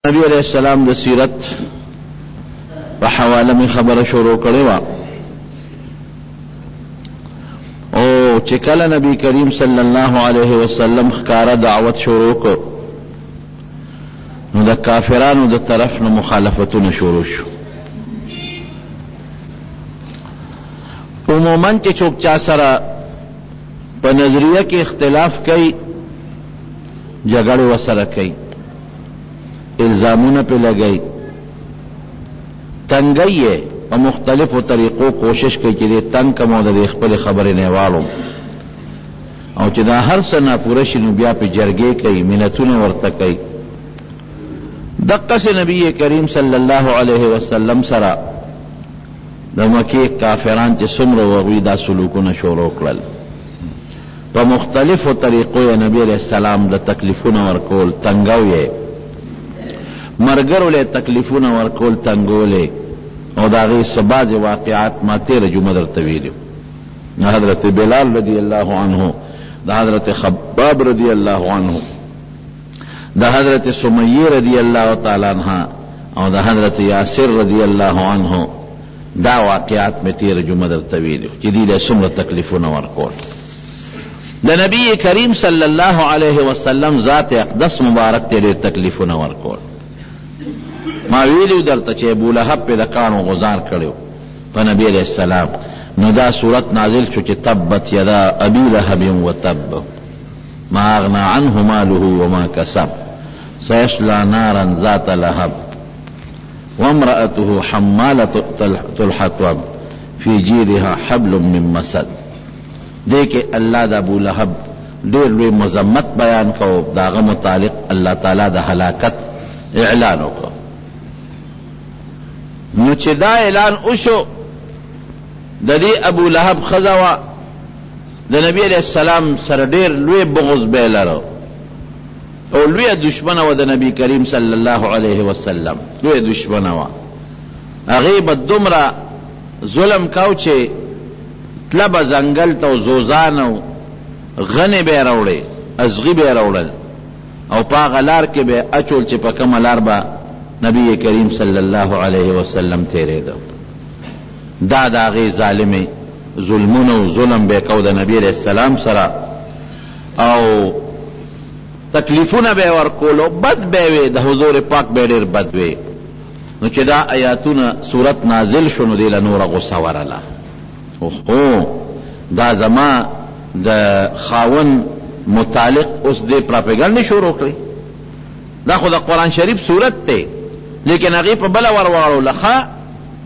نبی علیہ السلام د سیرت په حواله می خبره شروع کړې وه او چې کله نبی کریم صلی الله علیه وسلم ښکاره دعوت شروع کړ نو د کافرانو د طرف نه مخالفتونه شروع شو. عموما چې څوک چا سره په نظریه کې اختلاف کوي جګړې ورسره کوي، الزامونه پہ لگئی، تنگئی ہے اور مختلف طریقوں کوشش کی کہ تنگ کم او د خپل خبرې نه والو او چې دا هر څه ناپوره شي نو بیا په جرګې کوي، منتونه ورته کوي. دقه نبی کریم صلی الله علیه وسلم سره د مکې کافران چې څومره وغوی دا سلوکونه شروع کړل په مختلفو طریقو یې نبی علیہ السلام د تکلیفونه ورکول، تنګاو یې مرګرو له تکلیفونه ورکول، تنګولې او د هغې څه بعضې واقعات ما تېره جمعه درته ویلي. حضرت بلال رضی الله عنه، د حضرت خباب رضی الله عنه، د حضرت سمیه رضی الله تعالی عنها او د حضرت یاسر رضی الله عنه دا واقعات مې تېره جمعه درته ویلي چې دوی له څومره تکلیفونه ورکول. د نبی کریم صلی الله علیه وسلم ذات اقدس مبارک ته ډېر تکلیفونه ورکول. ما ویلیو درته چې ابو لهب په د کاڼو غزار کړیو په نبی علیہ السلام، نو دا صورت نازل شو چې تبت یدا ابي لهب وتب ما اغنى عنه ماله وما كسب سيصلى نارا ذات لهب وامرأته حمالة الحطب في جيدها حبل من مسد. دیکھے اللہ دا ابو لهب ډېر لوی مذمت بیان کو، داغه متعلق اللہ تعالی دا ہلاکت اعلان وکړ. نو چې دا اعلان وشو د دې ابو لهب ښځه وه د نبی علیہ السلام سره ډېر لوی بغض به یې لرو او لویه دشمنه وه د نبی کریم صلی الله علیه وسلم، لویه دشمنه وه. هغې به دومره ظلم کو چې تله به ځنګل ته او زوزان او غنې به یې راوړې، ازغي به یې راوړل او په هغه لار کې به یې اچول چې په کومه لار به نبی کریم صلی الله علیه وسلم تیرېده. دا د هغې ظالمې ظلمونه او ظلم به یې کو د نبی علیہ السلام سره او تکلیفونه به یې ورکول او بد به یې وې، د حضور پاک به یې ډېر بد وې. نو چې دا آیاتونه صورت نازل شو نو دې له نوره غصه ورله. اوهو دا زما د خاون متعلق اوس دې پراپګنډې شروع کړې. دا خو د قرآن شریف صورت دی لیکن هغې په بله ورواړو لخه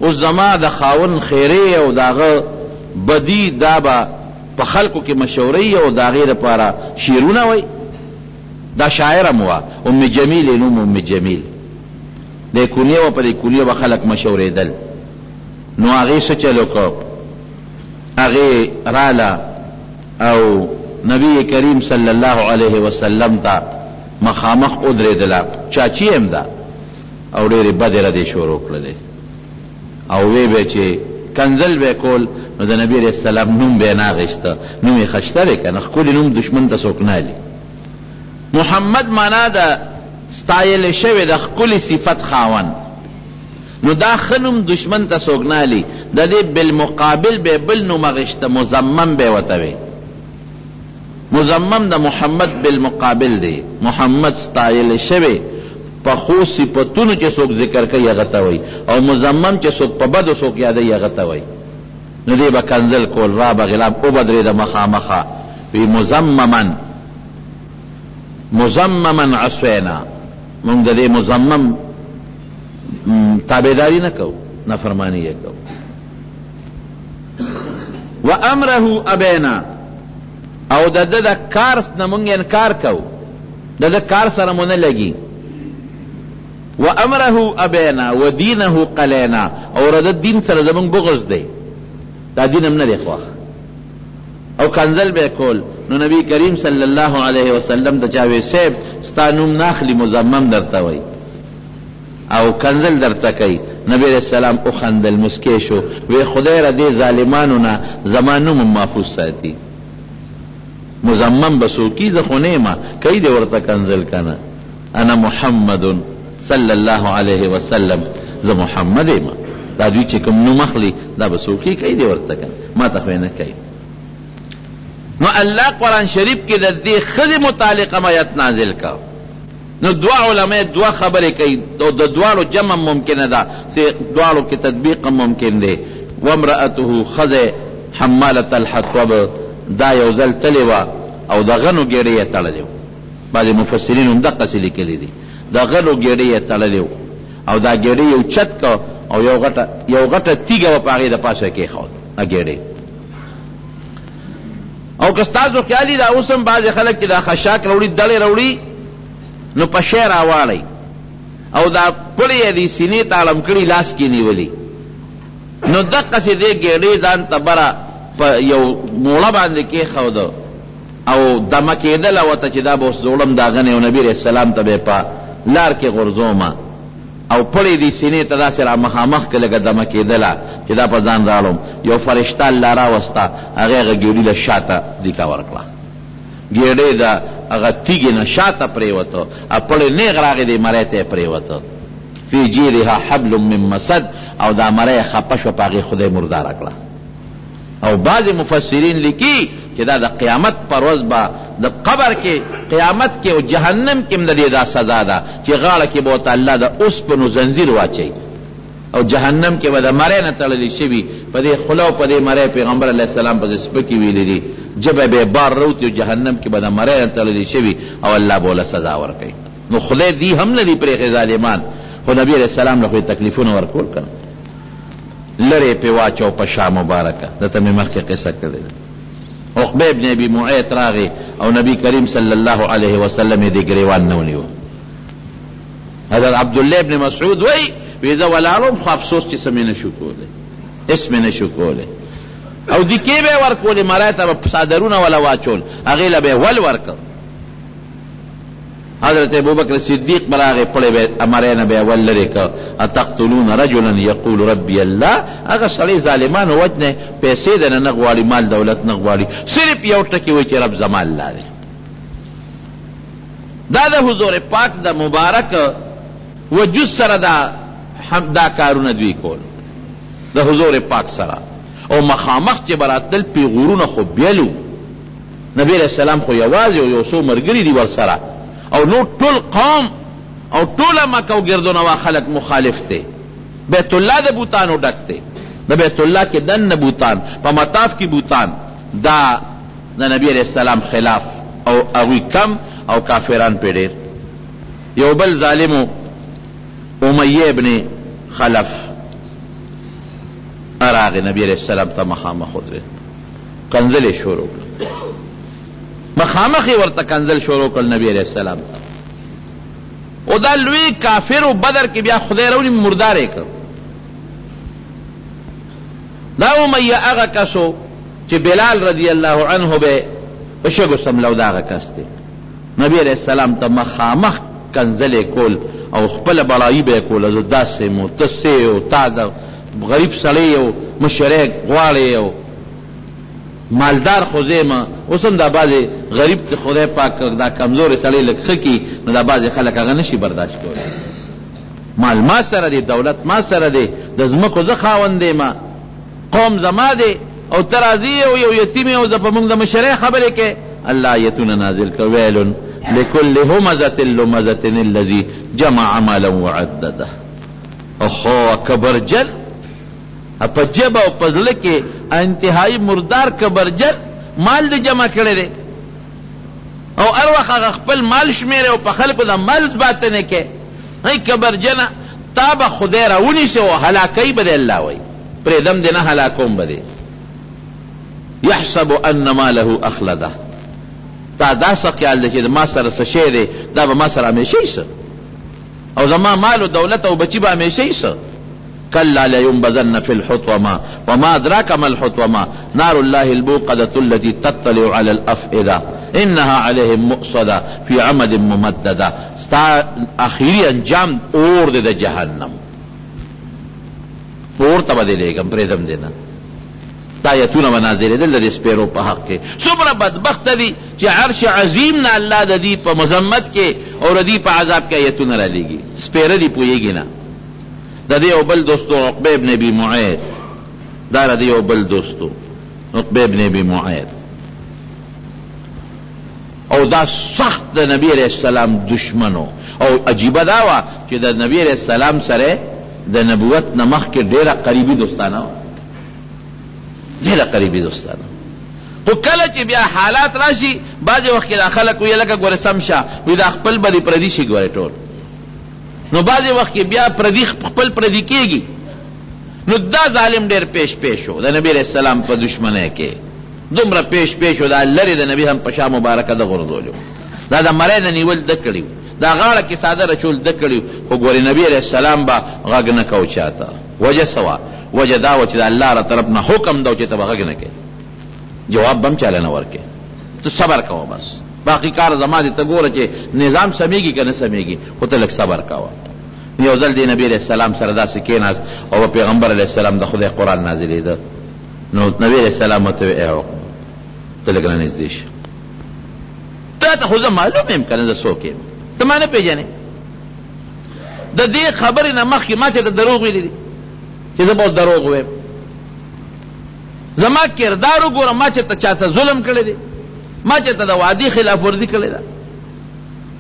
اوس زما د خاون خیرې او د هغه بدي دا به په خلکو کې مشهورۍ او د هغې دپاره شعرونه وی. دا شاعره م وه ام جمیل یې نوم ام جمیل، د کونیه وه، په دې کونیه به خلک مشهورېدل. نو هغې څه چل وکړ، هغې راله او نبی کریم صلی الله علیه وسلم ته مخامخ ودرېدله، چاچی هم ده او ډېرې بدې ردې شروع کړلې او وی به چې کنزل به کول نو د نبی علیہ السلام نوم به یې نه اخېسته، نوم یې ښایسته دی که نه، ښکلي نوم دشمن ته څوک نه لي. محمد معنا د ستایلې شوې د ښکلي صفت خاون، نو دا ښه نوم دشمن ته څوک نه لي، د دې بالمقابل به بل نوم اخېسته، مزمم به یې ورته وی. مزمم د محمد بالمقابل دی، محمد ستایل شوی په خو صفتونو چې څوک ذکر کوي هغه ته وایي او مزمم چې څوک په بدو څوک یادوي هغه ته وایي. نو دی به کنزل کول، را به غلام وبدرېده مخامخه وی مزمما عصینا، موږ د دې مزمم تابعداري نه کوو، نافرماني یې کوو. و امره ابینا، او د ده د کار نه مونږ انکار کوو، د ده کار سره مو نه لګي. و امره ابینا و دینه قلینا، او د ده دین سره زمونږ بغض دی، دا دین هم نه دی خوښ او کنزل به کول. نو نبی کریم صلی الله علیه وسلم ته چا وی صیب ستا نوم ناخلي، مزمم درته وی او کنزل درته کوي. نبی علیہ السلام وخندل، مسکی شو، وی خدای را دې ظالمانو نه زما نوم محفوظ ساتي. مزمم بسوکی ز خو نیمه کئی دے ورطا کنزل کنا انا محمد صلی الله علیه وسلم زه محمد یم. دا دوی چې کوم نوم اخلي دا به څوکۍ کوي دی ورته که ما ته خو نه کوي. نو الله قرآن شریف کې د دې ښځې متعلقه آیت نازل کا. نو دوا علماء دوا خبرې کوي او د دواړو جمع ممکنه ده چې دواړو کې تطبیق ممکن دی. وامرأته ښځه حمالة الحطب دا یو ځل تلې وه او د غنو ګېډې یې تړلې وه. بعضې مفسرین هم دقسې لیکلي دي د غنو ګېډې یې تړلې وه او دا ګېډې یو چت که او یو غټه تیږه وه په هغې د پاسه کېښود ګېډې. او که ستاسو خیال دي دا اوس هم بعضې خلک چې دا خشاک راوړي دړې راوړي نو په شی راواړئ او دا پړې یې دې سینې ته اړم کړي لاس کې نیولي نو دقسې دې ګېډې ځان ته بره په یو موړه باندې کېښوده او دمه کېدله ورته چې دا به اوس زوړم دا غنې او نبي علیه السلام ته به یې په لار کې غورځومه او پړې دې سینې ته داسې را مخامخ که لږه دمه کېدله چې دا په ځان راړم. یو فرشته الله راوسته هغې هغه ګېډي له شاته دیکه ورکړه. ګېډې د هغه تیږې نه شاته پرېوته او پړې نیغ راغې دې مرۍ ته یې پرېوته. فی جیرها حبل من مسد او دا مرۍ یې خپه شوه په هغې خدای مرداره کړه. او بعضې مفسرین لیکي چې دا د قیامت پر ورځ به د قبر کې قیامت کې او جهنم کې هم د دې دا سزا ده چې غاړه کې به ورته الله د اوسپنو زنځیر واچوي او جهنم کې به د مرۍ نه تړلې شوي په دې خوله او په دې مرۍ پیغمبر علیه السلام په سپکې ویلي دي ژبه به یې بار روتي او جهنم کې به د مرۍ نه تړلې شوي او الله به ورله سزا ورکوي. نو خدای دي هم نه دي پرېښې ظالمان خو نبي علیه السلام له خو یې تکلیفونه ورکول که نه لرې پې واچو په شا مبارکه. دته مې مخکې قصه کړې ده. عقبه ابن ابي معيط راغی او نبی کریم صلی الله علیه وسلم یې دې ګریوان نه ونیو. حضرت عبدالله ابن مسعود وی زه ولاړم خو افسوس چې څه مې نه شو کولی هېڅ مې نه شو کولی او دیکې به یې ورکولې مرۍ ته به څادرونه وله واچول هغې له به یې ول ورکړ. حضرت ابوبکر صدیق به راغی پړې به مرۍ نه به یې ول لرې کړ. اتقتلون رجلا یقول ربی الله هغه سړی ظالمانو وجنې پیسې دنه نه غواړي مال دولت نه غواړي صرف یو ټکي وایي چې رب زما الله دی. دا د حضور پاک د مبارک وجود سره دا کارونه دوی کول د حضور پاک سره او مخامخ چې براتل پیغورونه خو بیلو. نبی علیہ السلام خو یوازې او یو څو ملګري دي ورسره او نو ټول قوم او ټوله مکه او ګردونوا خلک مخالف دی. بیت الله د بوتانو ډک دی. د بیت الله کې دننه بوتان په مطاف کې بوتان دا د نبی علیہ السلام خلاف او هغوی کم او کافران پې ډېر. یو بل ظالمو امیه ابن خلف راغی نبی علیہ السلام ته مخامخ ودرېد کنځل یې شروع کړل مخامخ یې ورته کنځل شروع کړل نبی علیہ السلام ته. او دا لوی کافر و بدر کې بیا خدای راولي مردار یې کړ. دا امیه هغه کسو چې بلال رضی الله عنه به په شګو سملو دا هغه کس دی. نبی علیہ السلام ته مخامخ کنځل یې کول او خپله بړایي به یې کوله زه داسې مو ته سې او تا د غریب سړی او مشرک غواړې او مالدار خو زیمه. اوس هم دا بعضې غریب ته خدای پاک دا کمزورې سړی لږ ښه کي نو دا بعضې خلک هغه نشي برداشت کولی. مال ما سره دی دولت ما سره دی د ځمکو زه خاوند یم قوم زما دی او ته راځي او یو یتیم او زه په موږ د مشرۍ خبرې کې الله آیتونه نازل کړ. ویل لکل همزة لمزة الذي جمع مالا وعدده. اخو کبرجن په جبه او په زړه کې انتهایی مردار کبرجن مال دې جمع کړی دی او هر وخت هغه خپل مال شمېرې او په خلکو د مال باطنې کې ای کبرجنه تا به خدای راونیسي او هلاکوي به دې الله وایي پرېږدم دې نه هلاکوم به دې. یحسب ان ماله اخلده تا دا څه خیال دی چې ما سره څه شی دی دا به ما سره همیشه څه او زما مال و دولت او بچی به همیشه څه. كلا لينبذن في الحطمة وما أدراك ما الحطمة نار الله الموقدة التي تطلع على الأفئدة إنها عليهم مؤصدة في عمد ممددة. ستا آخری انجام اور دے جہنم اور تبا دے لے گم پریدم دینا دا آیتونه به نازلېدل د سپیرو په حق کې. څومره بدبخته دي چې عرش عظیم نه الله د دې په مذمت کې او د دې په عذاب کې آیتونه رالیږي. سپیره دي پوهېږي نه. د دې یو بل دوستو عقبه ابن ابي معيط، دا د دې یو بل دوستو عقبه ابن ابي معيط، او دا سخت د نبی علیہ السلام دشمنو. او عجیبه دا وه چې د نبی علیہ السلام سره د نبوت نه مخکې ډېره قریبي دوستانه وه، ډېره قریبي دوستانه. خو کله چې بیا حالات راشي بعضې وخت کې دا خلک وایي لکه ګوره سم شه، وایي دا خپل به دې پردي شي ګورې ټول. نو بعضې وخت کې بیا پردي خپل پردي کېږي. نو دا ظالم ډېر پیش و د نبی علیہ السلام په دشمنۍ کې، دومره پیش و دا لرې د نبی هم په شا مبارکه ده غورځولو. دا د مرۍ نه نیول ده کړي، دا غاړه کې ساده رچول ده کړي. خو ګورې نبی علیہ السلام به غږ نه کو چاته. وجه څه وه؟ وجه دا وه چې د الله را طرف نه حکم ده چې ته به غږ نه کوې، جواب به هم چاله نه ورکې. ته صبر کوه بس، باقي کار زما دې ته ګوره چې نظام سمیږي که نه سمیږي، خو ته لږ صبر کوه. یو ځل دی نبی علیہ السلام سره داسې کېناست او پیغمبر علیہ السلام د خدای قرآن نازلېده. نو نبی علیہ السلام ورته وی ای عقبه ته لږ نه نږدې شه، تا ته خو زه معلوم یم که نه زه څوک یم، ته ما نه پېژنې. د دې خبرې نه مخکې ما چېته دروغ ویلي دي چې زه به اوس دروغ ویم. زما کردار وګوره، ما چېته چاته ظلم کړی دی، ما چېته د وعدې خلاف ورزي کړې ده.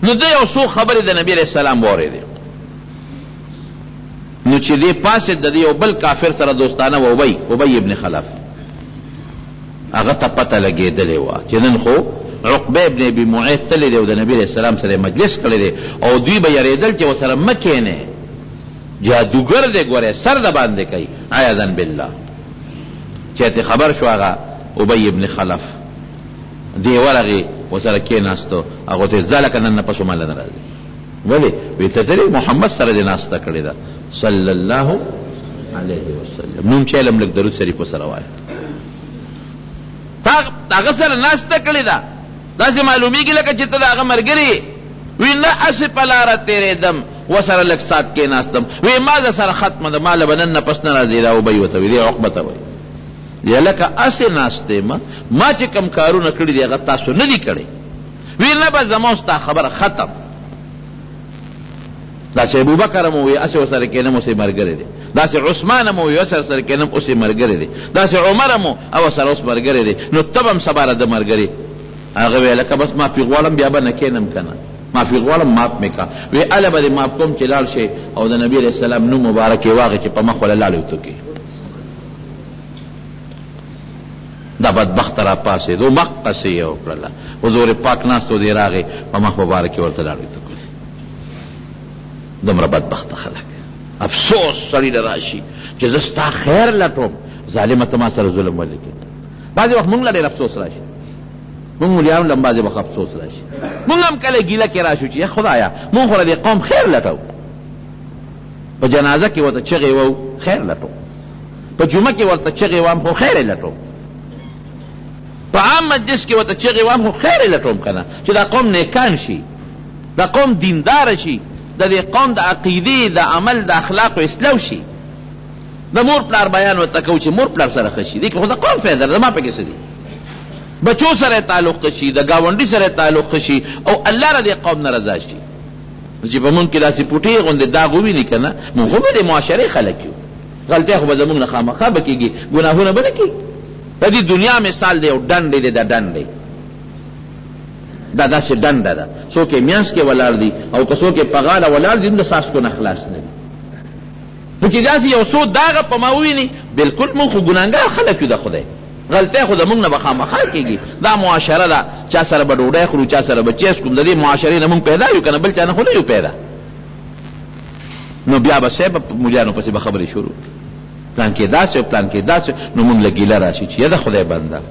نو ده یو څو خبرې د نبی علیہ السلام واورېدې. نو چې دې پاسې د دې یو بل کافر سره دوستانه و، ابی ابن خلف، هغه ته پته لګېدلې وه چې نن خو عقبه ابن ابي معيط تللی دی او د نبی علیہ السلام سره مجلس کړی دی، او دوی به یریدل چې ورسره مه کښېنې، جادوګر دی ګورې سر د باندې کوي عیاذا بالله. چې ته خبر شو هغه ابی ابن خلف دی ورغې ورسره کېناستو، هغه ته ځه لکه نن نه پس ماله نه راځي. ولې؟ وی ته ترې محمد سره دې ناسته کړې ده صلی الله علیه وسلم. نوم چې علم لږ درود شریف ورسره وایه. تا هغه سره ناسته کړې ده، داسې معلومیږي لکه چې ته د هغه ملګري. وی نه هسې په لاره تېرېدم ورسره لږ ساعت کېناستم، وی ما د سره ختمه ده، ما له به نن نه پس نه راځي. دا ابی ورته وایي، دې عقبه ته وایي یا لکه هسې ناست یم، ما چې کوم کارونه کړي دي هغه تاسو نه دي کړی. وی نه به زما ستا خبره ختم. داسې ابوبکر هم ووایي هسې ورسره کېنم اوس یې ملګری دی، داسې عثمان هم ووایي ورسره کېنم اوس یې ملګری دی، داسې عمر هم او ورسره اوس ملګری دی. نو ته به هم سبا راده ملګري. هغه وی لکه بس معافي غواړم بیا به نه کېنم که نه، معافي غواړم معاف مې که. وی هله به دې معاف کوم چې لاړ شي او د نبي علیہ السلام نوم مبارک یې واغې چې په مخ وله لاړې وتوکې. دا بدبخت را پاسېد او مقصې یې وکړله، حضور پاک ناست و دې راغې په مخ مبارک یې ورته لاړې وتوکلې. دومره بدبخته خلک. افسوس سړي له راشي چې زه ستا خیر لټوم، ظالمه ته ما سره ظلم ولې کړې. بعضې وخت مونږ له ډېر افسوس راشي، مونږ ملیان له بعضې وخت افسوس راشي. مونږ هم کله ګیله کې راشو چې یا خدایه مونږ خو د دې قوم خیر لټو. په جنازه کې ورته چغې وو خیر لټو، په جمعه کې ورته چغې وام خو خیر یې لټو، په عام مجلس کې ورته چغې وام خو خیر یې لټوم که نه، چې دا قوم نیکان شي، دا قوم دینداره شي، د دې قوم د عقیدې د عمل د اخلاقو اصلاح شي. د مور پلار بیان ورته کوو چې مور پلار سره ښه شي، دې کې خو د قوم فایده ده، زما پکې څه دي. بچو سره تعلق ښه شي، د ګاونډي سره تعلق ښه شي، او الله را دې قوم نه رضا شي. چې په مونږ کې داسې پوټې غوندې داغ وویني که نه، مونږ خو به د معاشرې خلک یو، غلطۍ خو به زمونږ نه خامخا به کېږي، ګناهونه به نه کېږي. د دې دنیا مثال دی یو ډنډ دی، د ډنډ دی دا داسې ډنډه ده، څوک یې میانس کې ولاړ دي او که څوک یې په غاړه ولاړ دي، د څاڅکو نه خلاص نه دي. نو چې داسې یو څو داغه په ما وویني، بلکل مونږ خو ګناهګار خلک یو د خدای، غلطۍ خو زمونږ نه به خامخا کېږي. دا معاشره ده، چا سره به ډوډۍ خورو، چا سره به چیس کوم، د دې معاشرې نه مونږ پیدا یو که نه، بل چا نه خو نه یو پیدا. نو بیا به صاحب مجانو پسې به خبرې شروع کړي، پلان کې داسې او پلان کې داسې. نو مونږ له ګیله راشي چې یا د خدای بنده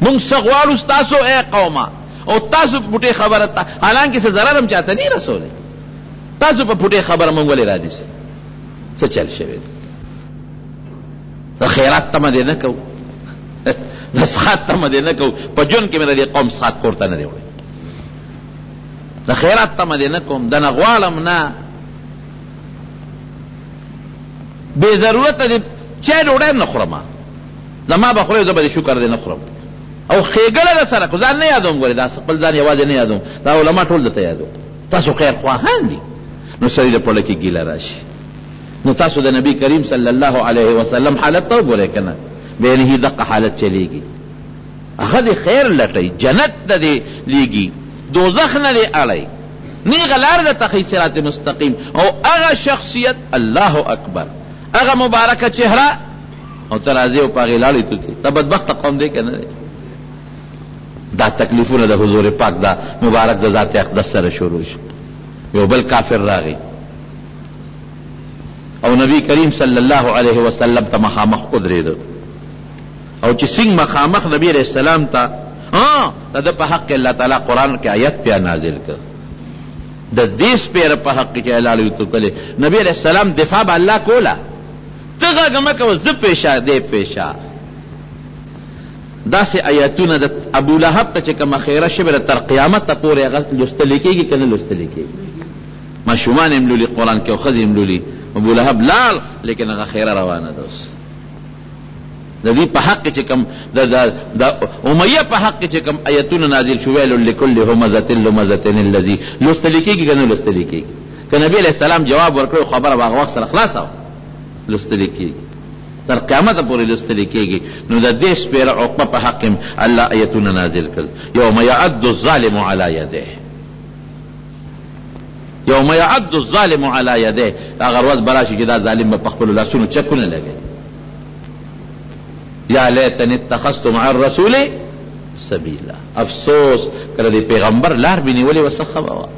مونږ څه غواړو ستاسو ای قومه، او تاسو په پټې خبره ته حالانکه څه ضرر هم چاته نه رسولی، تاسو په پټې خبره مونږ ولې رانیسئ؟ څه چل شوی دی؟ د خیرات تمه دې نه کوو، د سخات تمه دې نه کوو. په ژوند کې مې د دې قوم سخات کور ته نه دی وړی، د خیرات تمه دې نه کوم، د نه غواړم نه. بې ضرورته دې چای ډوډۍ هم نه خورم، زما به خورې زه به دې شکر دې نه خورم او ښېګړه ده سره کو ځان نه یادوم ګورې دا خپل ځان یوازې نه یادوم دا علما ټول درته یادوم تاسو خیر خواهان دي نو سړي د پړه کې ګیله راشي نو تاسو د نبی کریم صلی الله علیه وسلم حالت ته وګورئ که نه بینه دقه حالت چلیږي هغه دې خیر لټوي جنت ته دې لیږي دوزخ نه دې اړی نیغه لار ده تخی صراط مستقیم او هغه شخصیت الله اکبر هغه مبارکه چهره او ته راځې او په هغې لاړې توکې ته بدبخته قوم دی که نه دی دا تکلیفونه د حضور پاک دا مبارک د ذات اقدس سره شروع شو یو بل کافر راغی او نبی کریم صلی الله علیه وسلم ته مخامخ ودرېده او چې څنګه مخامخ نبی علیہ السلام ته د ده په حق کې الله تعالی قرآن کې آیت بیا نازل کړ د دې سپېره په حق کې اعلان وکړي نبی علیہ السلام دفاع به الله کوله ته غږ مه کوه زه پیشه دی پیشه داسې آیاتونه د ابو لهب ته چې کومه خیره شوې ده تر قیامته پورې هغه لوستلی کېږي که نه لوستلی کېږي ماشومان هم لولي قرآن کې او ښځې هم لولي ابو لهب لاړ لیکن هغه خیره روانه ده اوس د دې په حق چې کوم د امیه په حق چې کوم آیتونه نازل شو ویل لکل همزة لمزة الذي لوستلی کېږي که نه لوستلی کېږي که نبی علیہ السلام جواب ورکړی خبره به هغه وخت سره خلاصه وه لوستلی کېږي تر قیامته پورې لوستلی کېږي نو د دې سپېره عقبه په حق هم الله آیتونه نازل کړل یوم یعد الظالم علی یده یوم یعد الظالم علی یده هغه ورځ به راشي چې دا ظالم به په خپلو لاسونو چکونه لګوي یا لیتنی اتخذت مع الرسول سبیلا افسوس کله د پیغمبر لار به نیولې وه څه ښه به وه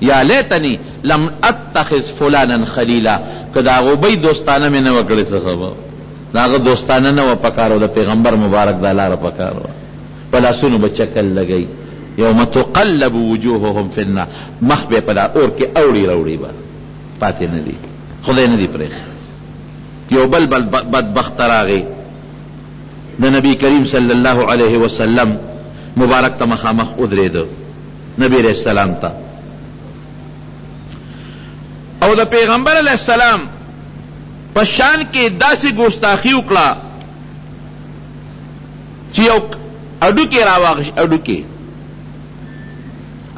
یا لیتنی لم اتخذ فلانا خلیلا که د هغو بی دوستانه مې نه وه کړې څه ښه به د هغه دوستانه نه وه پکار و د پیغمبر مبارک دا لاره پکار وه په لاسونو به چکل لګوي یوم تقلب وجوههم فی النار مخ به په دا اور کې اوړي راوړي به پاتې نه دي خدای نه دي پرېښي یو بل بدبخت راغی د نبی کریم صلی الله علیه وسلم مبارک ته مخامخ ودرېده نبی علیہ السلام ته او د پیغمبر علیہ السلام په شان کې داسې ګستاخي وکړه چې یو اډوکې راواغش اډوکې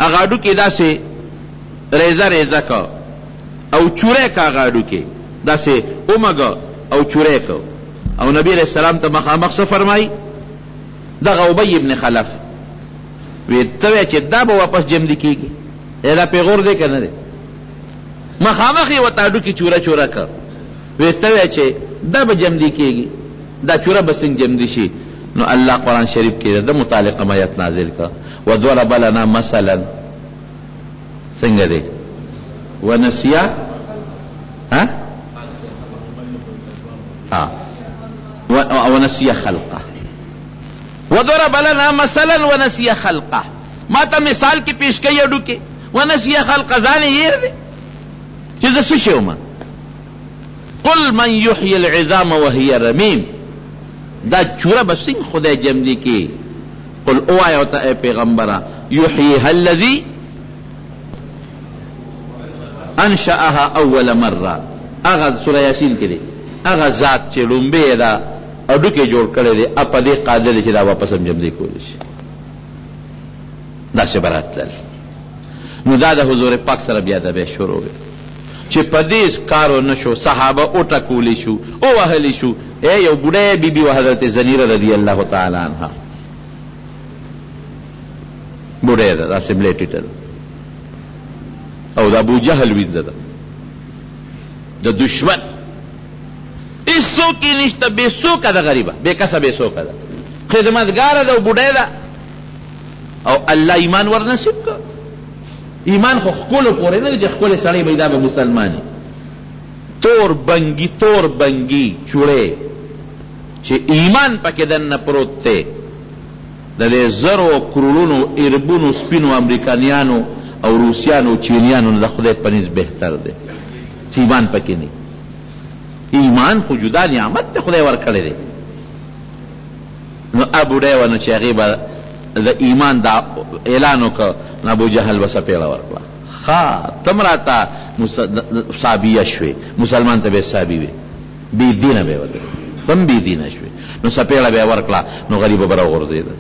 هغه اډوکې داسې ریزه ریزه که او چوری که هغه اډوکې داسې اومګه او چوری که او نبی علیہ السلام ته مخامخ څه فرمایي دغه ابی ابن خلف وی ته وایه چې دا به واپس جمدي کېږي دا پیغور دی که نه دی مخامخ یې ورته اډوکې چوره چوره که وی ته وایه چې دا به جمدي کېږي دا چوره به څنګه جمدي شي نو الله قرآن شریف کې د متعلقه آیت نازل که وضرب لنا مثلا څنګه دی ونسیا ونسي خلقه وضرب لنا مثلا ونسي خلقه ما ته مثال کې پیش کوي اډو کې ونسي خلقه ځان یې دی چې زه څه شوم قل من يحيي العظام وهي رميم دا چوره به څنګه خدای جمدي کې قل اوایه ته ای پیغمبره يحييها الذي انشأها اول مره هغه سوره یاسین کې دی هغه ذات چې لومبه دا اډو کې جوړ کړی دی په دې قادر دی چې دا واپس هم جمدي کولی شي داسې به راتلل نو دا د حضور پاک سره بیا د بیا شروع وي چې په دې کارو نه شو صحابه وټکولی شو ووهلی شو یو بوډۍ بیبي و حضرت زنیره رضی الله تعالی عنها بوډۍ ده داسې ملیټېټه او د ابو جهل ویده ده د دشمن هیڅوک یې نشته بې څوکه ده غریبه بې کسه بې څوکه ده خدمتګاره ده او بوډۍ ده او الله ایمان ور نصیب کړ ایمان خو ښکلو پورې نه دی چې ښکلی سړی به دا به مسلماني تور بنګي چوړې چې ایمان پکې دننه پروت دی د دې زرو کرولونو اربونو سپینو امریکانیانو او روسیانو چینیانو نه د خدای په نس بهتر دی چې ایمان پکې نه ایمان خو جدا نعمت ته خدای ورکړی دی نو ابوډۍ و نو چې هغې به د ایمان دا اعلان وکړه نو ابو جهل به څپېړه ورکړه ښه تم راته صابیه شوې مسلمان ته به صابي وې بې دینه به ولې تم بی دینه شوې. نو سپېړه به یې ورکړه نو غریبه به راغورځېده.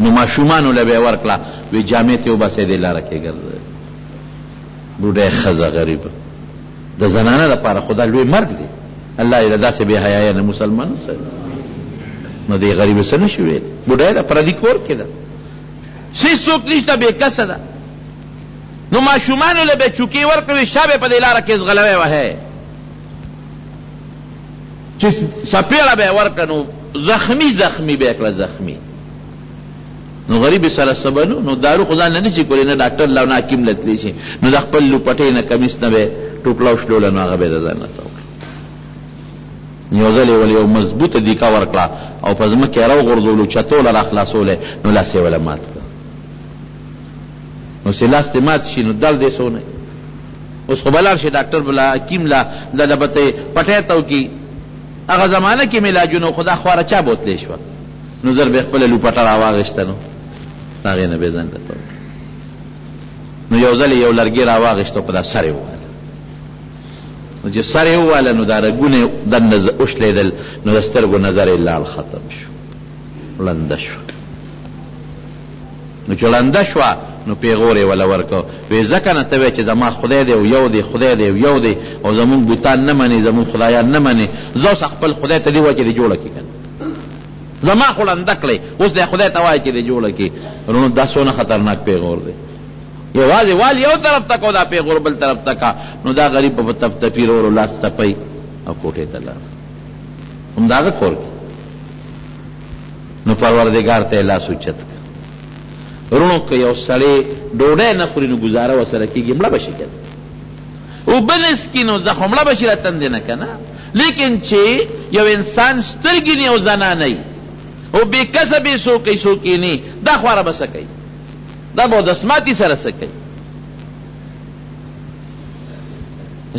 نو ماشومانو له به یې ورکړه وی جامې ته وباسئ دې لاره کې ګرځئ. بوډۍ ښځه غریبه د زنانه لپاره خدا لوی مرګ دی. الله یې داسې بې حیایه نه مسلمان سره نو دې غریبه څه نه شي ویل. بوډۍ ده پردي کور کې ده هېڅ څوک نشته بې کسه ده. نو ماشومانو له به چوکۍ ورکړې شا به په دې لاره کې ځغلوی وهی چې سپېړه به یې ورکړه نو زخمي به یې کړه زخمي. نو غریب سره سبنو نو دارو خو ځان نه شي کولی نه ډاکټر لا نه حکیم له تللی شي. نو د خپل لوپټۍ نه کمیس نه به یې ټوپله وشلوله نو هغه به یې د ځان نه ته وکړه. یو ځل یې ولې یو مضبوطه دیکه ورکړه او په ځمکې یې راوغورځولو چتوله را خلاصولی نو لاس یې وله مات کړه. نو چې لاس دې مات شي نو درد یې څونه اوس خو به لاړ شي ډاکټر بله حکیم له د به ته پټی ته وکړي. هغه زمانه کې مې علاجونه خو دا خواره چا بوتلی شوه نو زر به یې خپله لوپټه راواغېسته نو هغې نه به یې ځان ته وکړه. نو یو ځل یو لرګی راواغېسته په دا سر یې وواله. نو چې سر یې وواله نو دا رګونه دننه وشلېدل نو د سترګو نظر یې لاړ ختم شو ړنده شوه. نو چې ړنده شوه نو پیغور یې وله ورکړه وی ځکه نه ته وایې چې زما خدای دی او یو دی خدای دی او یو دی او زمونږ بوتان نه منې زمونږ خدایان نه منې زه اوس خپل خدای ته دې وایه چې دې جوړه کړي که نه زما خو ړنده کړې اوس دی خدای ته وایه چې دې جوړه کړي. وروڼو دا څونه خطرناک پیغور دی. یوازې وال یو طرف ته کو دا پیغور بل طرف ته کا نو دا غریب په تپتپي ورو لاس تپی او کوټې ته لاړ همداغه کور کې. نو پروردګار ته یې لاس اوچت کړ. ورونو که یو سړی ډوډۍ نه خوري نو ګزاره ورسره کېږي مړه به شي که نه اوبه نه څکي نو زه خو مړه به شي را تندې نه که نه. لیکن چې یو انسان سترګې نه او زنانه وي او بې کسبې څوکۍ نه دا خواره به څه کوي دا به دسماتي سره څه کوي.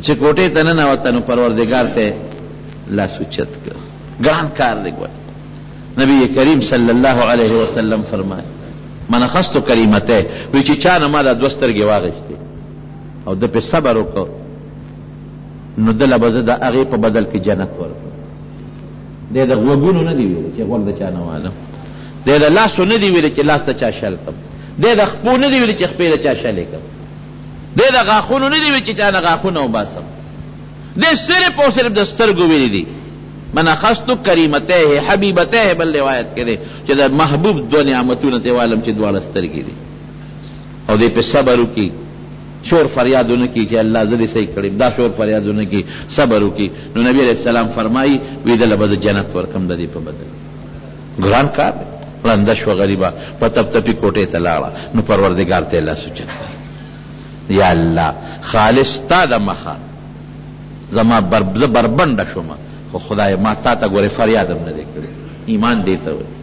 چې کوټې ته ننوته نو پروردګار ته لاس اوچت کړ. ګران کار دی ګوره. نبی کریم صلی الله علیه وسلم فرمایي من اخذت کریمته وی چې چا نه ما دا دوه سترګې واغېستې او ده پې صبر وکړ نو دله به زه د هغې په بدل کې جنت ورکړم. دی د غوږونو نه دي ویلي چې غوږ د چا نه والم. دی د لاسو نه دي ویلي چې لاس ته چا شل کړم. دی د خپو نه دي ویلي چې خپې د چا شلې کړم. دی د غاښونو نه دي ویلي چې چا نه غاښونه وباسم. دی صرف او صرف د سترګو ویلي دي من اخذت کریمته حبیبته بل روایت کې دی چې د محبوب دو نعمتونه ته والم چې دواړه سترګې دي او دې په صبر وکړي شور فریادونه کړي چې الله زه دې صحیح کړم دا شور فریادونه کړي صبر وکړي. نو نبی علیہ السلام فرمایي وی دله به جنت ورکم د دې په بدل. ګران کار دی. ړنده شوه غریبه په تپتپي کوټې ته لاړه نو پروردګار ته یې لاس اوچت کړ. یا الله خالص ستا د مخه زما زه بربنډه شومه خو خدای ما تا ته ګورې فریاد هم نه دی کړی. ایمان دې ته وایي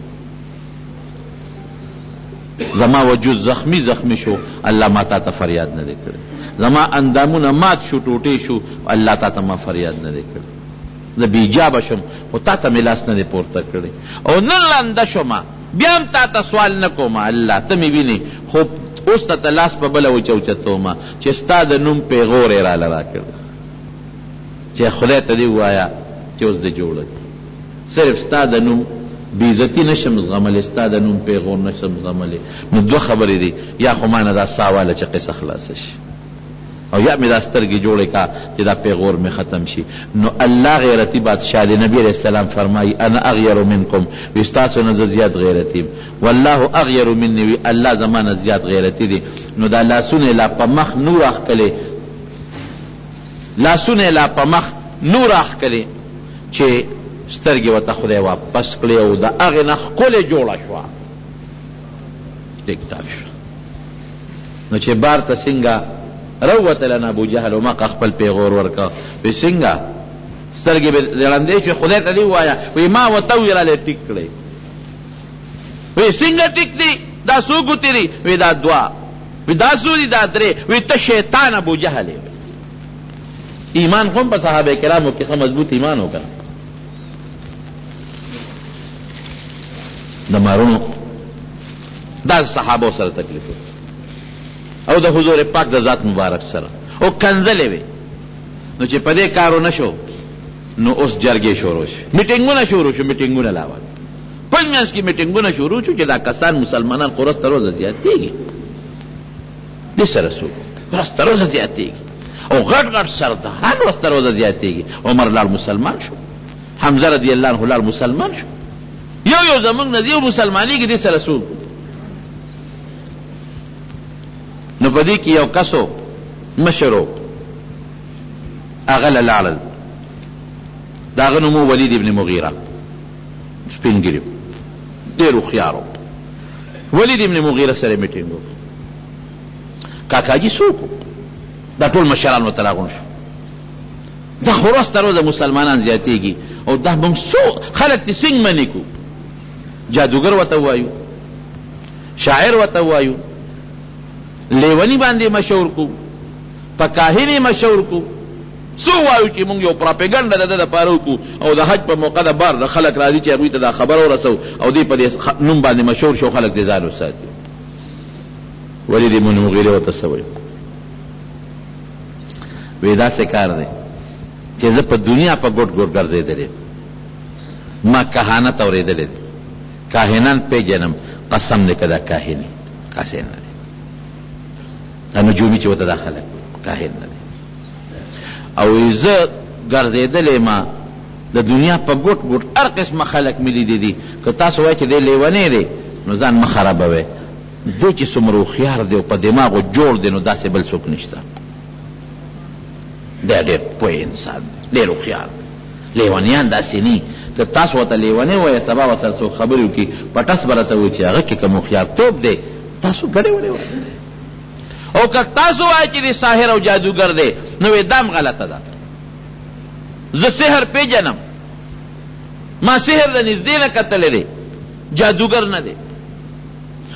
زما وجود زخمی شو الله ما تا ته فریاد نه دی کړی. زما اندامونه مات شو ټوټې شو الله تا ته ما فریاد نه دی کړی. زه بیجابه شم خو تا ته مې لاس نه دی پورته کړی او نن ړنده شومه بیا هم تا ته سوال نه کومه الله ته مې وینې خو اوس ته لاس په بله وچوچتومه چې ستا د نوم پیغور یې راله راکړ چې خدای ته دې ووایه چې اوس دې جوړه صرف ستا د نوم بیزتی نشم زغملی ستا د نوم پیغور نشم زغملی. نو دوه خبرې دي یا خو ما نه دا ساواله چې قصه خلاصه شي او یا مې دا سترګې جوړې کا چې دا پیغور مې ختم شي. نو الله غیرتی بادشاہ دی. نبی علیہ السلام فرمائی انا اغیر منکم وی ستاسو نه زه زیات غیرتیم والله اغیر منی وی الله زما نه زیات غیرتی دی. نو دا لاسونه لا په مخ نور اخکلی لاسونه لا په مخ نور اخکلی چې سترګې ورته خدای واپس کړې او د هغې نه ښکلې جوړه شوه ټیکټاک شوه. نو چې بار ته څنګه راووتله نه ابوجهل او مقه خپل پیغور ورکړه وی څنګه سترګې به ړندې شوې خدای ته دې ووایه وی ما ورته ویراله ټیک کړی. وی څنګه ټیک دی دا څو ګوتې دي وی دا دوه وی دا څو دي دا درې وی ته شیطان ابوجهل یې. ایمان خو هم په صحابه کرامو کې ښه مضبوط ایمان وکړه. د مارونو دا صحابو سره تکلیف او د حضور پاک د ذات مبارک سره او کنځلې وي. نو چې په دې کارو نشو نو اوس جرګې شروع شو، میټینګونه شروع شو، میټینګونه لاول په منځ کې میټینګونه شروع شو چې دا کسان مسلمانان خو ورځ تر ورځه زیاتېږي، دې سره څوک ورځ تر ورځه زیاتېږي او غټ غټ سرداران ورځ تر ورځه زیاتېږي. عمر لال مسلمان شو، حمزه رضی الله عنه لال مسلمان شو، یو زمونږ نه یو مسلمانېږي، دې سره څوک. نو په دې کې یو کسو مشرو هغه له لاړل، د هغه نوم ولید ابن مغیره، سپین ږیری ډېر هوښیار و. ولید ابن مغیره سره میټینګ وکړ. کاکاجي څوک و؟ دا ټول مشران ورته راغونډ شو. دا خو ورځ تر ورځه مسلمانان زیاتېږي او دا موږ خلک دې څنګه منې کړو؟ جادوګر ورته ووایو، شاعر ورته ووایو، لیونی باندې مشهور کو، په کاهن یې مشهور کو، څو وایو چې موږ یو پراپیګنډه د ده دپاره وکړو او د حج په موقع د بار د خلک راځي چې هغوی ته دا خبر ورسو او دوی په دې نوم باندې مشهور شو، خلک دې ځان وساتي. ولید ابن مغیرې ورته څه وایي؟ وایي داسې کار دی چې زه په دنیا په ګوټ ګوټ ګرځېدلی، ما کهانت اورېدلی دی، کاهنان پیژنم، قسم دی که دا کاهن کاسې نه دی، دا نجومي چې ورته دا خلک کاهن نه دی. او زه ګرځېدلی ما د دنیا په ګوټ ګوټ هر قسمه خلک مې لیدي دي. که تاسو وایئ چې دی لیونی دی نو ځان مه خرابوئ، دی چې څومره هوښیار دی او په دماغو جوړ دی نو داسې بل څوک نشته. دی ډېر پوه انسان دی، ډېر هوښیار دی. لیونیان داسې نه، که تاسو ورته لیونی وایئ سبا ورسره څوک خبرې وکړي پټس به راته وایي چې هغه کې کوم هوښیارتوب دی، تاسو ګډې وډې وایئ. او که تاسو وایئ چې دی ساحر او جادوګر دی نو دام غلطه ده. زه سحر پیژنم، ما سحر د نږدې نه کتلی دی، جادوګر نه دی.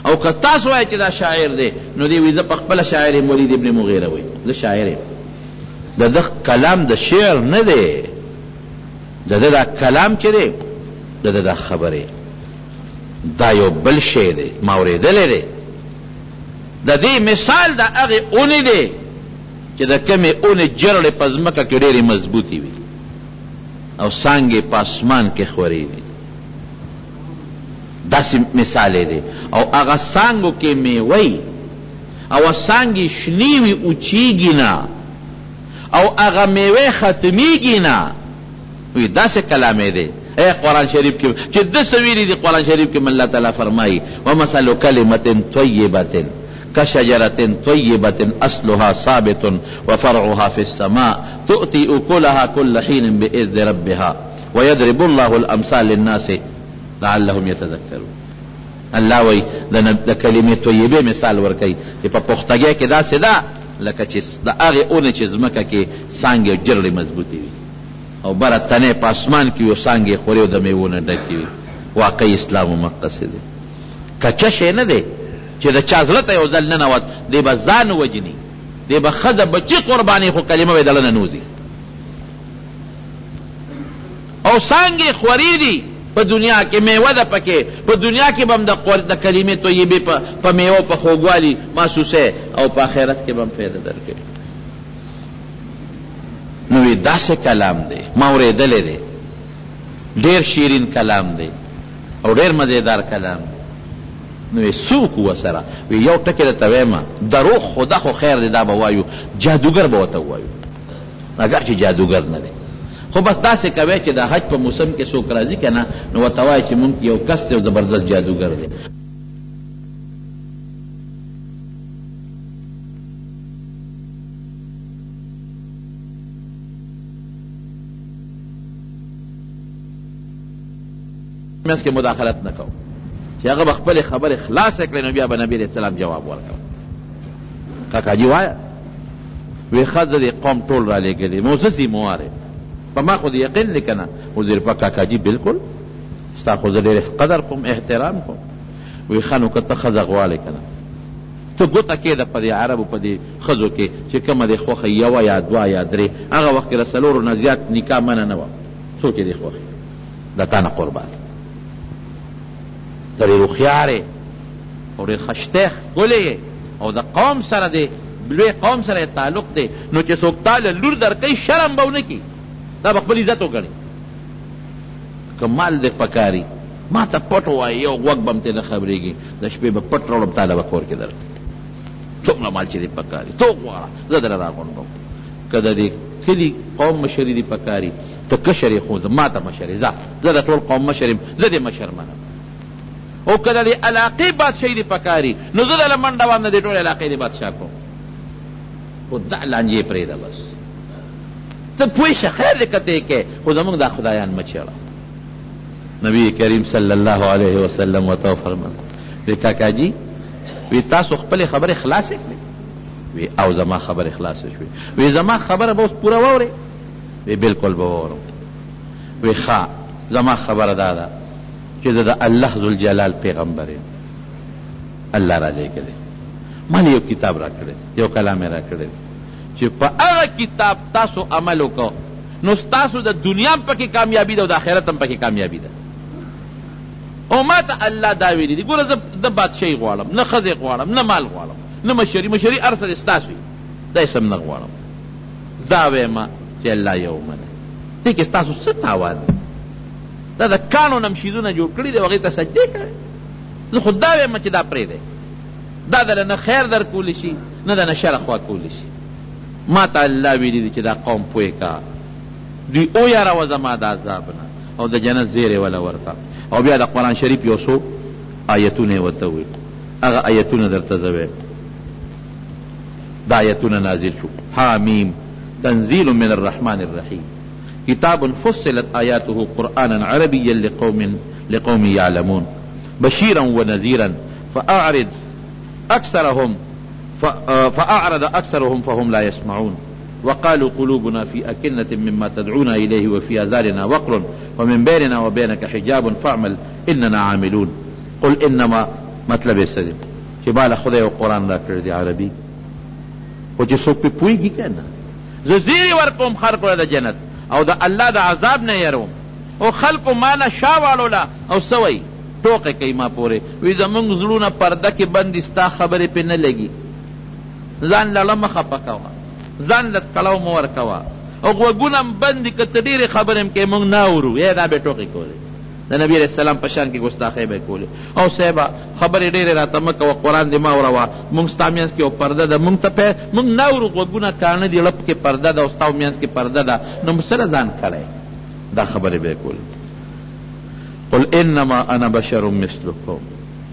او که تاسو وایئ چې دا شاعر دی نو دی وایي زه په خپله شاعر یم، ولید ابن مغیره وایي زه شاعر یم. د ده کلام د شعر نه دی، د ده دا کلام چې دی د ده دا خبرې دا یو بل شی دی، ما اورېدلی دی. د دې مثال د هغې اونې دی چې د کمې اونې جرړې په ځمکه کې ډېرې مضبوطې وي او څانګې په اسمان کې خورې وي، داسې مثال دی. او هغه څانګو کې میوې او څانګې شنې وي اوچېږي نه او هغه میوې ختمیږي نه، وی داسې کلام دی. اے قرآن شریف کې چې ده څه ویلي دي، قرآن شریف کې الله تعالی فرمایي ومثل کلمة طیبة كشجرة طيبة أصلها ثابت وفرعها في السماء تؤتي أكلها كل حين بإذن ربها ويضرب الله الأمثال للناس لعلهم يتذكرون. الله وی د کلمې طیبې مثال ورکوي چې په پختګۍ کې داسې ده لکه چې د هغې اونې چې ځمکه کې څانګې جرړې مضبوطې وي او بره تنې په اسمان کې یو څانګې خورې او د میوو نه ډکې وي. واقعي اسلام مقصد دی، کچه شی نه دی چې د چا زړه ته یو ځل ننوت دی به ځان وجني، دی به ښځه بچي قرباني خو کلمه به یې دله ننوځي. او څانګې خورې دي په دنیا کې، میوه ده پکې، په دنیا کې به هم د کلمې طیبې په میوه په خوږوالي محسوسه او په آخرت کې به هم فایده درکوي. نو وی داسې کلام دی، ما اورېدلی دی، ډېر شیرین کلام دی او ډېر مزېدار کلام دی. نو وی څوک ورسره؟ وی یو ټکې درته وایم، دروغ خو ده خو خیر دی دا به وایو، جادوګر به ورته ووایو اگر چې جادوګر نه دی. خو بس داسې کوئ چې د حج په موسم کې څوک راځي که نه نو ورته وایي چې مونږ یو کس دی او زبردست جادوګر دی. منځ کې مداخلت نه کوو چې هغه به خپلې خبرې خلاصې کړې نو بیا به نبي علیه السلام جواب ورکړ. کاکاجي وایه وی ښځه دې قوم ټول را لېږلي موزسي موارې په ما خو د یقین دی که نه؟ وزیر پاک کاکاجي بالکل ستا خو زه ډېر قدر کوم احترام کوم. وی ښه نو که ته ښځه غواړې که نه ته ګوته کېده په دې عربو په دې ښځو کې چې کومه دې خوښه یوه یا دوه یا درې، هغه وخت کې د څلورو نه زیات نکاح منع نه وه، څو چې دې خوښې د تا نه قربان. ته ډېر هوښیار یې او ډېر ښشتی ښکلی یې او د قوم سره دې لوی قوم سره تعلق دی، نو چې څوک تا له لور درکوي شرم به ونه کړي دا به خپل عزت وګڼي. که مال دې پکاري ما ته پټ ووایي، یو غوږ به م ترې نه خبرېږي، د شپې به پټ راوړم تا له به کور کې درته څومره مال چې دې پکاري ته وغواړه زه دله راغونډوم. که د دې کلي قوم مشري دې پکاري ته کشر یې خو ما ته مشر یې، زه د ټول قوم مشر یم، زه دې مشر منم. او که د دې علاقې بادشاهي دې پکاري نو زه دله منډه وام د دې ټول علاقې دې بادشاه کوم. خو دا لانجې پرېږده بس، ته پوه شه خیر دې که ته یې کوې، خو زمونږ دا خدایان مه چېړه. نبی کریم صلی الله علیه وسلم ورته وفرمل وی کاکا جی وی تاسو خپلې خبرې خلاصې کړې؟ وی او زما خبرې خلاصې شوې. وی زما خبره به اوس پوره واورې؟ وی بلکل به واورم. وی ښه زما خبره دا ده چې زه د الله ذوالجلال پیغمبر یم، الله را لېږلی، ما یو کتاب را کړی، یو کلام یې را کړی چې په هغه کتاب تاسو عمل وکړو نو ستاسو د دنیا هم پکې کامیابي ده او د آخرت هم پکې کامیابي ده. او ما ته الله دا ویلي دي ګوره زه د بادشاهي غواړم، نه ښځې غواړم، نه مال غواړم، نه مشري، مشري هر څه دې ستاسو وي، دا یې سم نه غواړم. دا ویمه چې الله یو ومنه. دې کې ستاسو څه تاوان دی؟ دا د کاڼو نمشیزونه جوړ کړي دي او هغې ته سجدې کوي. زه خو دا ویمه چې دا پرېږدی، دا دله نه خیر در کولی شي نه د نه شر خوا کولی شي. ما ته الله ویلي دي چې دا قوم پوه کا، دوی او یاره زما د عذاب نه او د جنت زیری وله ورکړه. او بیا د قرآن شریف یو څو آیتونه یې ورته وویل، هغه آیتونه درته زه وایم. دا آیتونه نازل شو حامیم تنزیل من الرحمن الرحیم کتاب فصلت آیاته قرآنا عربیا لقوم یعلمون بشیرا ونذیرا فأعرض أكثرهم فهم لا يسمعون وقالوا قلوبنا في أكنة مما تدعونا إليه وفي آذاننا وقر ومن بيننا وبينك حجاب فاعمل إننا عاملون. قل إنما مطلب السلام چې بالا خدای او قرآن را کړی دی عربي او چې څوک پې پوهېږي که نه. زه زیرې ورکوم خلکو د جنت او د الله د عذاب نه یروم. او خلکو ما نه شا واړوله او څه وایي ټوقې کوي ما پورې، وی زمونږ زړونه پرده کې بند دي ستا خبرې پې نه لګي، ځان لړه مه خفه کوه، ځان لت کړو مه ورکوه، او غوږونه م بند دي که ته ډېرې خبرې م کوې مونږ نه اورو. یا دا به ټوقې کولې د نبي علیه السلام په شان کې ګستاخۍ به یې کولې. او صاحبه خبرې ډېرې راته مه کوه، قرآن دې مه اوروه، مونږ ستا منځ کې یو پرده ده، مونږ نه اورو، غوږونه کاڼه دي، لپ کې پرده ده او ستا منځ کې پرده ده، نو سره ځان کړی. دا خبرې به یې کولې. قل انما انا بشر مثلکم،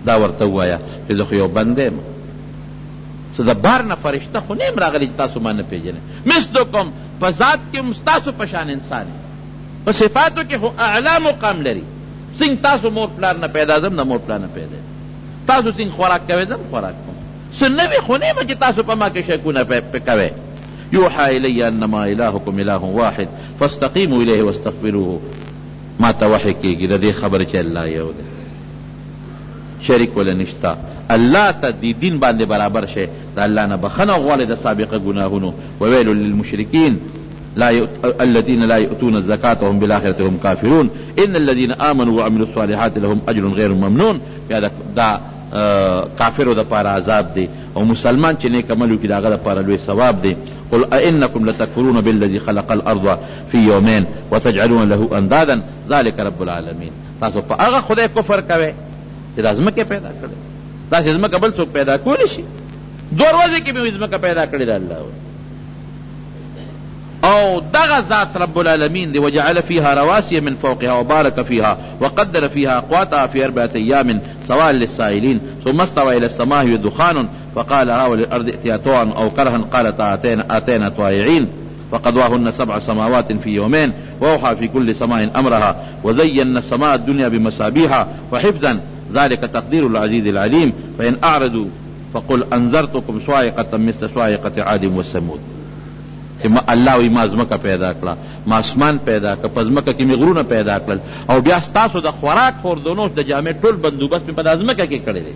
دا ورته ووایه چې زه خو یو بنده یم، څه د بار نه فرشته خو نه یم راغلی چې تاسو ما نه پېژنئ. مثلکم په ذات کې هم ستاسو په شان انسان یم، په صفاتو کې خو اعلی مقام لري. څنګه تاسو مور پلار نه پیدا زم نه مور پلار نه پیدا، تاسو څنګه خوراک کوئ زم خوراک کوم، څه نوي خو نه یم چې تاسو په ما کې شکونه کوئ. یوحى الی انما الهکم اله واحد فاستقیموا الیه واستغفروه. ما ته وحی کېږي د دې خبرې چې الله یو دی، شریک ولا نشته. الله ته دې دین باندې برابر شي، د الله نه بخښنه غواړي د سابقه ګناهونو. وویل للمشرکین الذين لا يؤتون الزكاة وهم بالآخرة هم كافرون إن الذين آمنوا وعملوا الصالحات لهم أجر غير ممنون. دا کافرو د پاره عذاب دی او مسلمان چې نیک عمل وکړي د هغه دپاره لوی ثواب دی. قل أئنكم لتكفرون بالذي خلق الأرض في يومين وتجعلون له أندادا ذلك رب العالمين. تاسو په هغه خدای کفر کوئ چې دا ځمکه پیدا کړې، داسې ځمکه بل څوک پیدا کولی شي؟ دوه ورځې کې مې ځمکه پیدا کړې ده الله. او دغه ذات رب العالمین دی. وجعل فيها رواسي من فوقها وبارك فيها وقدر فيها أقواتها في 4 أيام سواء للسائلين ثم استوى إلى السماء دخان فقال ها وللأرض ائتيا طوعا أو كرها قالت آتينا طائعين فقضاهن 7 سماوات في يومين وأوحى في كل سماء أمرها وزينا السماء الدنيا بمصابيح وحفظا ذلك تقدير العزيز العليم. فإن أعرضوا فقل أنذرتكم صاعقة مثل صاعقة عاد وثمود. الله وی ما ځمکه پیدا کړه، ما اسمان پیدا کړه، په ځمکه کې مې غرونه پیدا کړل، او بیا ستاسو د خوراک خوردونو د جامې ټول بندوبست مې په دا ځمکه کې کړی دی،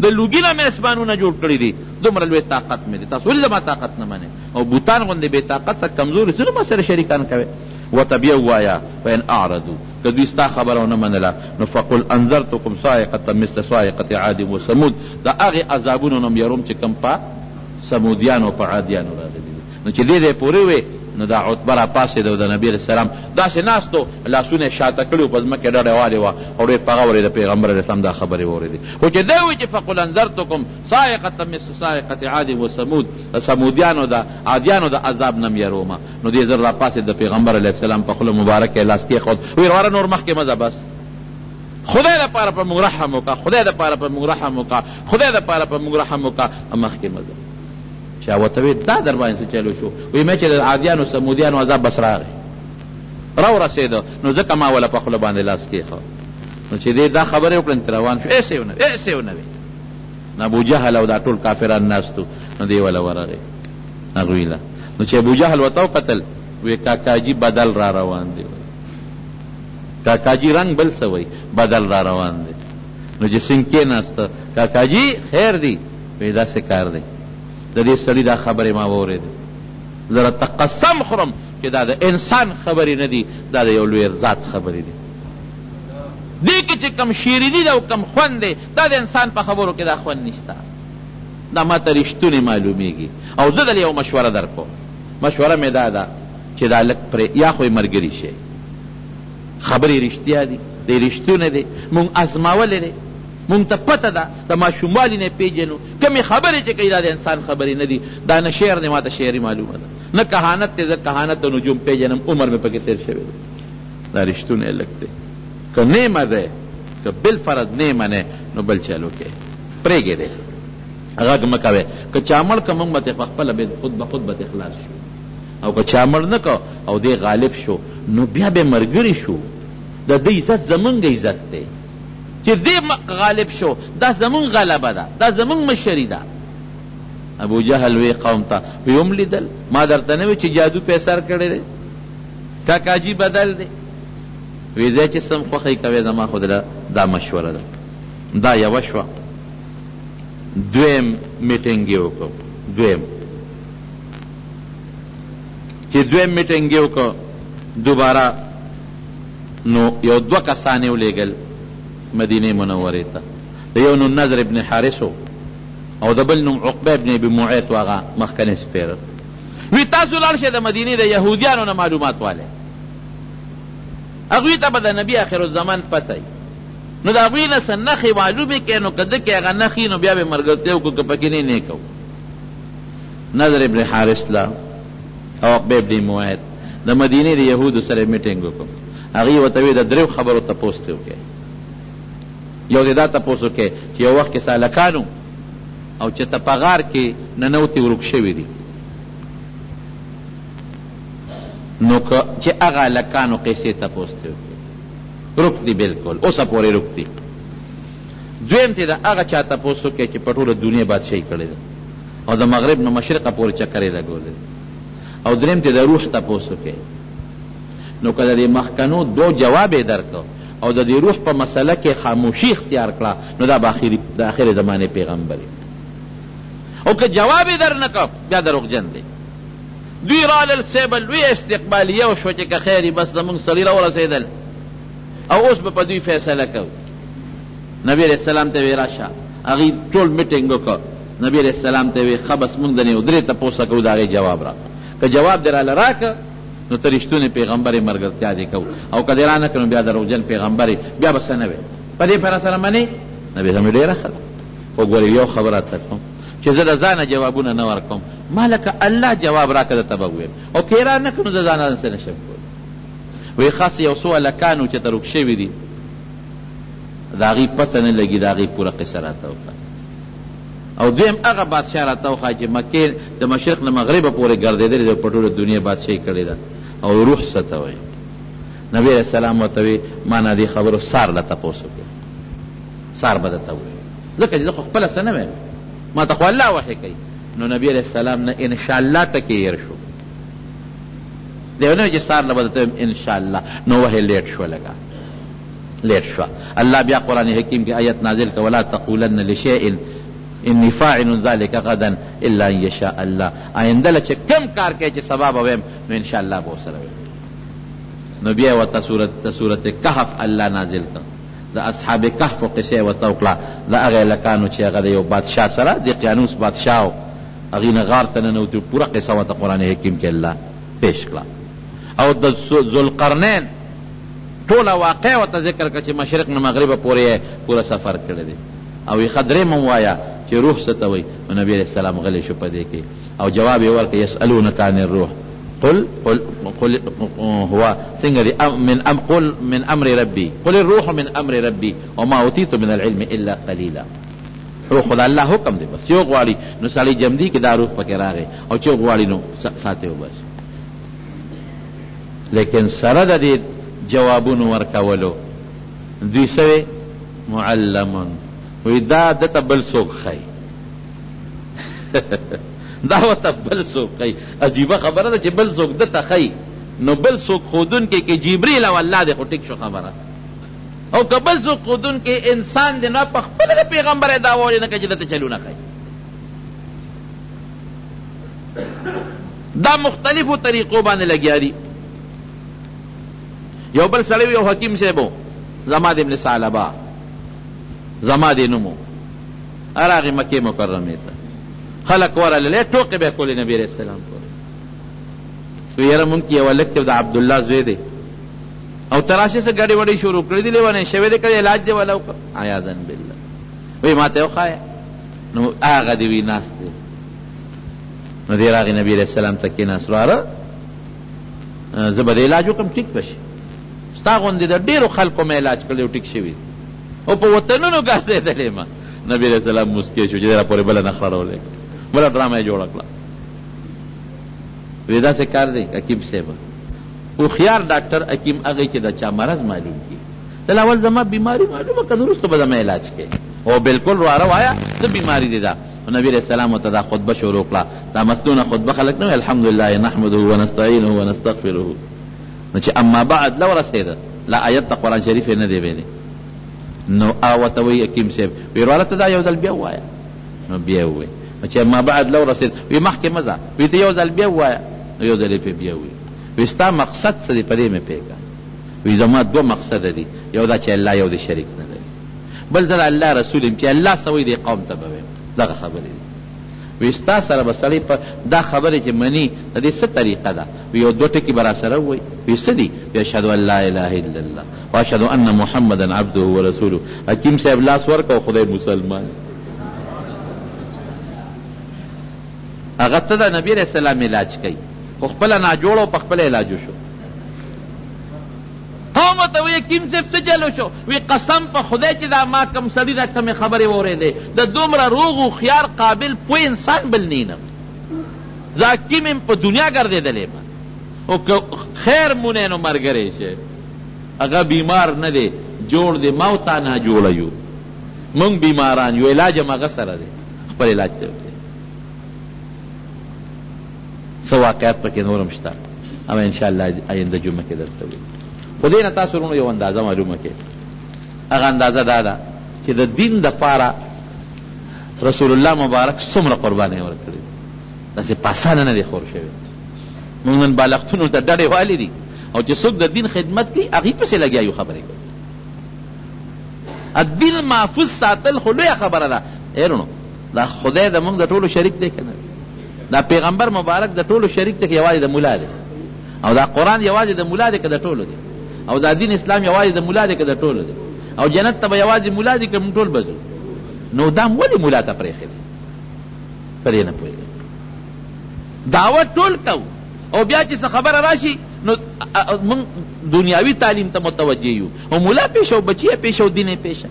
د لوګي نه مې اسمانونه جوړ کړي دي، دومره لوی طاقت مې دی. تاسو ولې زما طاقت نه منئ؟ او بوتان غوندې بې طاقته کمزوري څه ما سره شریکان کوئ؟ ورته بیا ووایه فإن أعرضوا که دوی ستا خبره ونه منله نو فقل انذرتکم صاعقة مثل صاعقة عاد وثمود. د هغې عذابونو نه م یروم چې کوم په سمودیانو په عادیانو راغلي. نو چې دې پورې وې نو دا عتبه را پاسېده او د نبي علیه السلام داسې ناستو لاسونه یې شاته کړي په ځمکې ډډې والې وه او ډېر په غور یې د پیغمبر علیه السلام دا خبرې واورېدې خو چې دی وایي چې فقل انذرتکم صاعقة مثل صاعقة عاد و ثمود د ثمودیانو د عادیانو د عذاب نه م یرومه نو دې زر را پاسېد د پیغمبر علیه السلام په خوله مبارکه یې لاس کېښود ویل واره نور مخکې مه ځه بس خدای دپاره په موږ رحم وکړه خدای دپاره په موږ رحم وکړه خدای دپاره په موږ رحم وکړه مخکې مه ځه چا ورته وی دا در باندې څه چلو شو وایي مې چې د عادیانو سمودیانو عذاب بس راغی راورسېده نو ځکه ما وله په خوله باندې لاس کېښود نو چې دې دا خبرې وکړه نو روان شو ایسې ونه وي نو ابوجهل او دا ټول کافران ناستو نو دې وله ورغی هغوی له نو چې ابوجهل ورته وکتل وی کاکاجي بدل را روان دی کاکاجي رنگ بل څه وی بدل را روان دی نو چې څنګه کېناسته کاکاجي خیر دی وی داسې کار دی د دې سړي دا خبرې ما واورېدې زه راته قسم خورم چې دا د انسان خبرې نه دي دا د یو لوی ذات خبرې دي دې کې چې کم شیریني ده او کم خوند دی دا د انسان په خبرو کې دا خوند نشته دا ما ته رښتونې معلومیږي او زه دل یو مشوره در کوم مشوره مې دا ده چې دا لږ پرې یا خو یې ملګري شي خبرې رښتیا دي دی رښتونه دی مونږ ازماولې دی مونږ ته پته ده د ماشوموالي نه پېژنو کمې خبرې چې کوي دا د انسان خبرې نه دي دا نه شعر دی ما ته شعري معلومه ده نه کهانت دی زه کهانت او نجوم پېژنم عمر مې پکې تېر شوی دی دا رښتونه یې لږ دی که نیمه دی که بالفرض نیمه نه نو بل چلو کې پرېږدې غږ مه کوې که چا مړ که مونږ به ترې پخپله خود به خود به خلاص شو او که چا مړ نه که او دی غالب شو نو بیا به ملګري شو د ده عزت زمونږ عزت دی چې دی غالب شو دا زمونږ غلبه ده دا زمونږ مشري ده ابو جهل وی قوم ته وی هم لیدل ما درته نه وی چې جادو په سر کړی دی کاکاجي بدل دی وی ځای چې سم خوښۍ کوې زما خو دا مشوره ده دا یوه شوه دویم میټینګ یې وکړو چې دویم میټینګ یې وکړو دوباره نو یو دوه کسان یې ولېږل مدینې منورې ته د یو نوم نضر ابن حارث او د بل نوم عقبه ابن ابي معيط و هغه مخکنی سپېره وی تاسو لاړ شئ د مدینې د یهودیانو نه معلومات والئ هغوی ته به د نبي آخر الزمان پته وي نو د هغوی نه څه نښې معلومې کړې نو که ده کې هغه نښې نو بیا به ملګرتیا وکړو که پکې نه کوو نضر ابن حارث لا او عقبه ابن معيط د مدینې د یهودو سره میټینګ وکړو هغوی ورته وی د دریو خبرو تپوس ته وکړئ یو دې دا تپوس وکړئ چې یو وخت کې سالکانو او چې ته په غار کې ننوتې ورک شوي دي نو که چې هغه هلکانو قیسې تپوس ته وکړئ رک دي بلکل اوسه پورې رک دي دویم ته د هغه چا تپوس وکړئ چې په ټوله دنیا بادشاهي کړې ده او د مغرب نه مشرقه پورې چکرې لګولې او دریم ته د روح تپوس وکړئ نو که د دې مخکنو دو جواب یې درکړو او د دې روح په مسله کې خاموشي اختیار کړه نو دا به د آخرې زمانې پیغمبر او که جواب یې در نه کړ بیا دروغجن دی دوی رالل صیبه لوی استقبالیه وشوه چې که خیر بس زمونږ سړي راورسېدل او اوس به په دوی فیصله کوو نبي علیه السلام ته وی راشه هغوی ټول میټینګ وکړ نبي علیه السلام ته وی ښه بس مونږ د نه درې تپوسه کوو د هغې جواب را که جواب دې راله راکړه نو ته رښتونې پیغمبر یې ملګرتیا دې کوو او که دې را نه کړه نو بیا دروغجن پیغمبر یې بیا به څه نه وی په دې پر سره منې نبي هم ډېره ښه ده خو ګورې یو خبره ته کوم چې زه د ځانه جوابونه نه ورکوم ما لکه الله جواب راکړه درته به وویم او که یې را نه کړو نو د ځانه څه نشم کولی وی خاص یو څو هلکانو چې ته روک شوي دي د هغې پته نه لګي د هغې پوره قصه راته وکړه او دویم هغه بادشاه راته وښایه چې مکې د مشرق نه مغربه پورې ګرځېدلې ده په ټوله دنیا بادشاهي کړې ده او روح څه ته وایي نبي علیه السلام ورته وی ما نه دې خبرو سار له تپوس وکړې سار به درته ووایي ځکه چې زه خو خپله څه نه وایم ما ته خو الله وحی کوي نو نبي علیه السلام نه انشاءالله ټکې هېر شو دی ونه چې سار نه به درته وایم انشاءالله نو وحی لیټ شوه لږه لیټ شوه الله بیا قرآن حکیم کې آیت نازل که ولا تقولن لشیء انی فاعل ذلك غدا الا ان یشاء الله آینده له چې کم کار کوي چې سبا به ویم نو انشاءالله به ورسره ویم نو بیا ورته صورت کهف الله نازل کړ د اصحاب کهف قصې یې ورته وکړه د هغې هلکانو چې هغه د یو بادشاه سره د قیانوس بادشاه و هغې نه غار ته ننوتي پوره قصه ورته قرآن حکیم کې الله پیش کړه. او د ذوالقرنین ټوله واقع ورته ذکر کړه چې مشرق نه مغربه پورې پوره سفر کړی دی. او یې ښه درېیم ووایه چې روح څه ته وایي. نو نبي علیه السلام غلی شو په دې کې او جواب یې ورکړه یسألونک عن الروح قل هو څنګه قل من امر ربي قل الروح من امر ربي وما اوتيت من العلم الا قليلا. روح خدا الله حکم دی، بس یو غواړي نو سړی جمدي کې دا روح پکې راغی او چې غواړي نو ساتي و بس. لیکن سره د دې جوابونو ورکولو دوی سوی معلمون وی دا دته بل څوک ښایي دا ورته بل څوک ښایي. عجیبه خبره ده چې بل څوک دته ښایي، نو بل څوک ښودونکی کې جبریل او الله دی خو ټیک شو خبره. او که بل څوک ښودونکی انسان دی نو په خپله د پیغمبر یې دعوه ولې نه کوي چې دته چلونه ښایي. دا مختلفو طریقو باندې لګیا دي. یو بل سړی یو حکیم صاحب و زماد ابن ثعلبه زماد یې نوم و، راغی مکې مکرمې ته، خلک ورغلل ټوکې به یې کولې نبي علیه السلام پورې. وی یاره مونږ کې یو هلک دی د عبدالله زوی دی او تراشې څه ګډې وډې شروع کړې دي لیونی شوی دی که علاج دی ولا وکړه عیاذا بالله. وی ما ته یې وښایه. نو هغه دې وي ناست دی. نو دی راغی نبي علیه السلام ته کېناست. واره زه به د علاج وکړم ټیک به شي، ستا غوندې د ډېرو خلکو مې علاج کړی او ټیک شوي او په وطنونو ګرځېدلی ما. نبي علیه السلام مسکې شو چې دی را پورې بله نخره راولې بله ډرامه یې جوړه کړه. وی داسې کار دی حکیم صاحب هوښیار ډاکټر حکیم هغه چې د چا مرض معلوم کړي. دل اول زما بیماری معلومه که وروسته به زما علاج کوي. او بالکل واره وایه څه بیماری دی دا. نبی علیه السلام ورته دا خطبه شروع کړه. دا مستونه خطبه خلک نه وایي الحمدلله نحمده ونستعینه ونستغفره. نو چې اما بعد لو رسېده لا آیت د قرآن شریف یې نه دی ویلی. نو ورته وایي حکیم صاحب وی وروره ته دا یو ځل بیا ووایه. نو بیا یې ووایي چې اما بعد لو رسېد وی مخکې مه ځه وی ته یو ځل بیا ووایه. نو یو ځل یې پرې بیا ووایي. وی ستا مقصد څه دی په دې مې پوهېږه. وی زما دوه مقصده دي، یو دا چې الله یو د شریک نه لري، بل زه د الله رسول یم چې الله څه وایي دې قوم ته به وایم. دغه خبرې دي. وی ستا سره به سړی په دا خبرې چې مني د دې څه طریقه ده. وی یو دوه ټکي به را سره ووایي. وی څه دي؟ وی اشهد ان لا اله الا الله واشهد ان محمدا عبده ورسوله. حکیم صاحب لاس ورکه او خدای مسلمان. هغه ته د نبي علیه السلام علاج کوي خو خپله ناجوړه او په خپله علاج وشو. قوم ورته وایي حکیم صاحب څه چلو شو؟ وی قسم په خدای چې دا ما کم سړي را کمې خبرې واورېدې د دومره روغ هوښیار قابل پوه انسان بل نه یم. زه حکیم یم په دنیا ګرځېدلی یم او که خیر مونی نو ملګری شي. هغه بیمار نه دی جوړ دی، ما او تا ناجوړه یو، مونږ بیماران یو، علاج هم هغه سره دی. خپل علاج ته وکړي. څه واقعات پکې نورم شته اما انشاءالله آینده جمعه کې درته وایي. خو دې نه تاسو ورونو یو اندازه معلومه کړئ. هغه اندازه دا ده چې د دین دپاره رسول الله مبارک څومره قربانۍ ورکړې. داسې په اسانه نه دی خور شوی. موږ نن بالښتونو ته ډډې والې دي او چې څوک د دین خدمت کوي هغې پسې لګیا یو خبرې کوي. الدین محفوظ ساتل خو لویه خبره ده. ایرونو دا خدای د موږ د ټولو شریک دی که نه؟ دا پیغمبر مبارک د ټولو شریک دی که یوازې د ملا دی؟ او دا قرآن یوازې د ملا دی که د ټولو دی؟ او دا دین اسلام یوازې د ملا دی که د ټولو دی؟ او جنت ته به یوازې ملا دی که موږ ټول به ځو؟ نو دا ولې ملا ته پرېښی دی؟ په دې نه پوهېږم. دعوت ټول کوو او بیا چې څه خبره راشي نو موږ دنیاوي تعلیم ته متوجه یو او ملا پیشه او بچی پیشه او دین پیشه.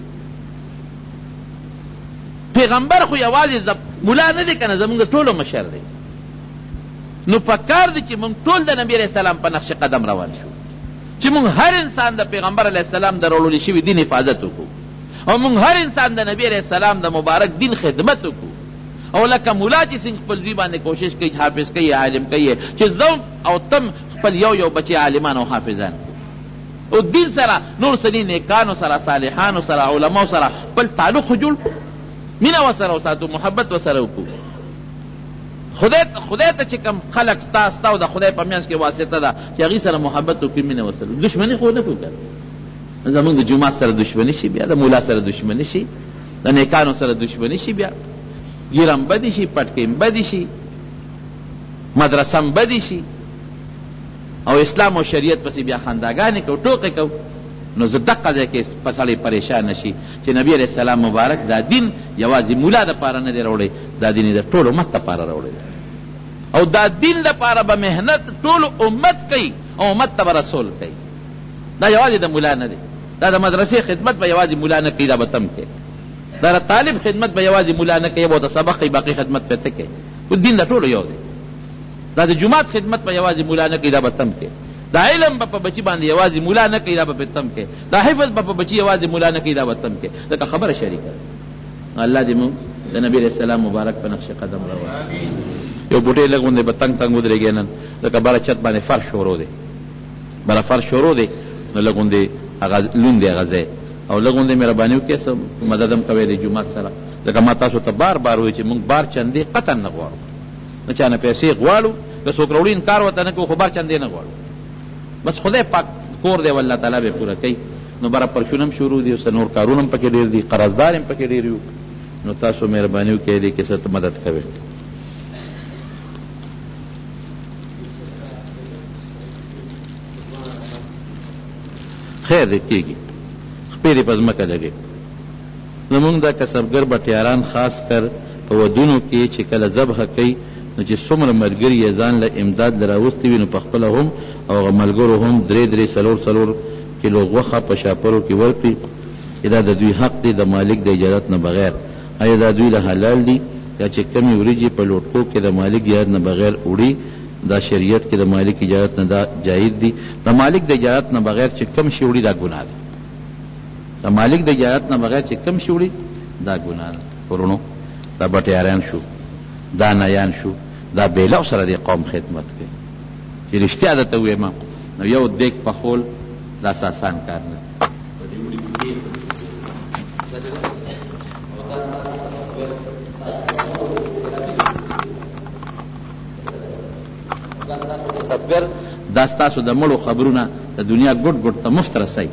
پیغمبر خو یوازې ملا نه دی که نه، زمونږ ټولو مشر دی. نو پکار دی چې موږ ټول د نبي علیه السلام په نقش قدم روان شو چې موږ هر انسان د پیغمبر علیه السلام د راوړل شوي دین حفاظت وکړو او موږ هر انسان د نبي علیه السلام د مبارک دین خدمت وکړو. او لکه ملا چې څنګه خپل ځوی باندې کوشش کوي حافظ کوي عالم کوي چې زه او تم خپل یو یو بچی عالمان او حافظان او دین سره نور سنی نیکانو سره صالحانو سره علماو سره خپل تعلق جوړ کړو، مینه ورسره وساتو، محبت ورسره وکړو. خدای ته چې کوم خلق ستا او د خدای په منځ کې واسطه ده چې هغې سره محبت وکړي، مینه ورسره. دشمني خو نه کوو. زمونږ د جومات سره دشمني شي، بیا د مولا سره دشمني شي، د نیکانو سره دشمني شي، بیا ګیرم بدی شي، پټکیم بدی شي، مدرسم بدی شي. او اسلام او شریعت پسې بیا خنداګانې کو ټوکې کو، نو زه دقه ځای کې سړی پریشان نشي چې نبی علیہ السلام مبارک دا دین یوازې مولا دپاره نه دی راوړی، دا دین یې د ټول امت دپاره راوړی او دا دین دپاره به محنت ټول امت کوي او امت ته به رسول کوي. دا یوازې د مولا نه دی، دا د مدرسې خدمت به یوازې مولا نه کوي، دا به تم کوي. دا د طالب خدمت به یوازې مولا نه کوي، به ورته سبق کوي، باقي خدمت به ته کوي. خو دین د ټولو یو دی. دا د جومات خدمت به یوازې مولا نه کوي، دا به تم کوي. دا علم به په بچي باندې یوازې مولا نه کوي، دا به تم کوي. دا حفظ به په بچي یوازې مولا نه کوي، دا به تم کوي. ځکه خبره شریکه ده. الله دې موږ د نبی علیہ السلام مبارک په نقش قدم روان. یو بوټی لږ غوندې به تنګ تنګ ودرېږي نن، ځکه بره چت باندې فرش شروع دی، بره فرش شروع دی، نو لږ غوندې هغه لوند دی هغه ځای، او لږ غوندې مهرباني وکړئ څه مدد هم کوئ د جومات سره. ځکه ما تاسو ته بار بار وایي چې موږ بار چندې قطعا نه غواړو، نه چا نه پیسې غواړو، که څوک راوړي انکار ورته نه کوو، خو بار چندې نه غواړو. بس خدای پاک کور دی والله تعالی به پوره کوي. نو بره پرچون هم شروع دي، اوس نور کارونه هم پکې ډېر دي، قرضدار هم پکې ډېر یو. نو تاسو مهرباني وکړئ دې کې څه مدد کوئ. خیر دې کېږي، خپې دې په ځمکه لګوي. زمونږ دا کسبګر بټیاران خاص کر په ودونو کې چې کله ذبحه کوي، نو چې څومره ملګري یې ځان له امداد له راوستي وي، نو په خپله هم او هغه ملګرو هم 3 4 کیلو غوښه په شاپرو کې ورکړي، چې دا د دوی حق دی د مالک د اجازت نه بغیر. آیا دا دوی له حلال دي یا چې کمې وریجې په لوټکو کې د مالک اجازت نه بغیر وړي، دا شریعت کې د مالک اجازت نه دا جایز دي؟ د مالک د اجازت نه بغیر چې کم شي وړي دا ګناه ده. د مالک د اجازت نه بغیر چې کم شي وړي دا ګناه ده. ورونو دا بټیاران شو، دا نیان شو، دا بیلو سره د قوم خدمت کوي. چې رښتیا درته ووایم نو یو دیګ پخول دا آسان کار نه. کسبګر دا ستاسو د مړو خبرونه د دنیا ګډ ګډ ته مفت رسوي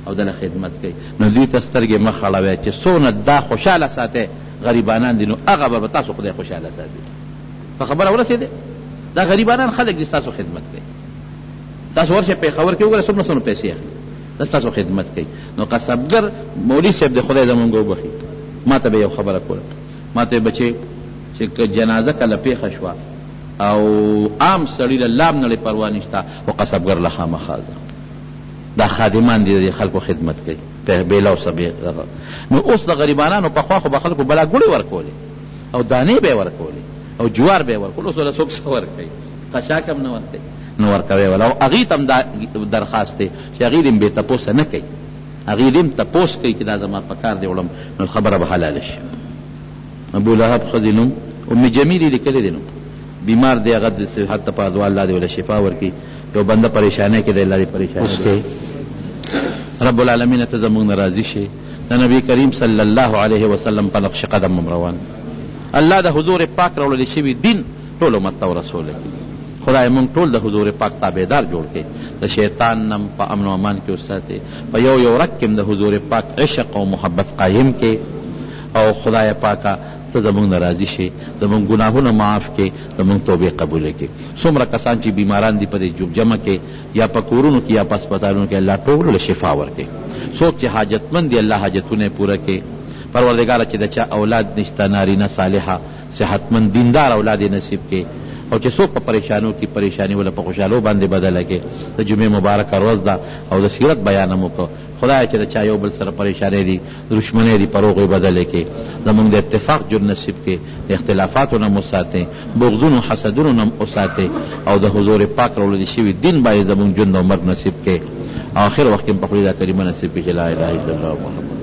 او دله خدمت کوي. نو دوی ته سترګې مه خړوئ چې څونه دا خوشحاله ساتئ غریبانان دي، نو هغه به تاسو خدای خوشحاله ساتي. په خبره ورسېدې؟ دا غریبانان خلک دي ستاسو خدمت کوي. تاسو ورشئ پېښور کې وګورئ څومره څومره پیسې اخلي، دا ستاسو خدمت کوي. نو کسبګر مولوي صاحب د خدای زمونږ وبخي، ما ته به یو خبره کوله، ما ته بچې چې جنازه کله پیښه شوه او عام سړي له لام نه پروا نشته، خو کسبګر له خامخا دا خادمان دي د خلکو خدمت کوي بیله سبې. نو اوس د غریبانانو پخوا خو به خلکو بلا ګوړې ورکولې او دانې به یې ورکولې او جوار به یې ورکول، اوس وله څوک څه ورکوي؟ خشاک هم نه ورکوي، نو ورکوي وله. او هغې ته هم دا درخواست دی چې هغې دې هم بې تپوسه نه کوي، هغې دې هم تپوس کوي چې دا زما په کار دی وړم، نو خبره به حلاله شي. ابولهب ښځې نوم ام جمیل یې لیکلی دی، نو بیمار دی، هغه د صحت دپاره دعا الله دې وله شفا ورکړي. یو بنده پریشانۍ کې دی، الله دې پریشانۍ رب العالمین ته زمونږ نه راضي شي. د نبی کریم صلی الله علیه وسلم په نقش قدم هم روان. الله د حضور پاک راوړلی شوي دین ټول امت ته ورسولی. خدای مونږ ټول د حضور پاک تابعدار جوړ کړي، د شیطان نم په امن و امان کې وساتي، په یو یو رګ کې د حضور پاک عشق او محبت قایم کې. او خدای پاکه ته زمونږ نه راضي شي، زمونږ ګناهونه معاف کړي، زمونږ توبې قبوله کړي. څومره کسان چې بیماران دي په دې جمع کې یا په کورونو کې یا په هسپتالونو کې، الله ټولو له شفا ورکړي. څوک چې حاجتمند دي الله حاجتونه یې پوره کړي. پروردګاره چې د چا اولاد نشته، نارینه صالحه صحتمند دیندار اولاد یې نصیب کړي. او چې څوک په پریشانو کې پریشانی ولا په خوشحالو باندې بدله کړي. د جمعې مبارکه ورځ ده او د سیرت بیان هم وکړو. خدای چې د چا یو بل سره پریشانۍ دي، دشمنۍ دي، په روغې بدلې کړي. زمونږ د اتفاق جور نصیب کړي، د اختلافاتو نه مو ساتئ، بغضونو حسدونو نه وساتئ، او د حضور پاک راوړل شوي دین باندې زمونږ ژوند او مرګ نصیب کړي. آخر وخت کې په خپل کلمه نصیب کړي چې لا اله الا الله محمد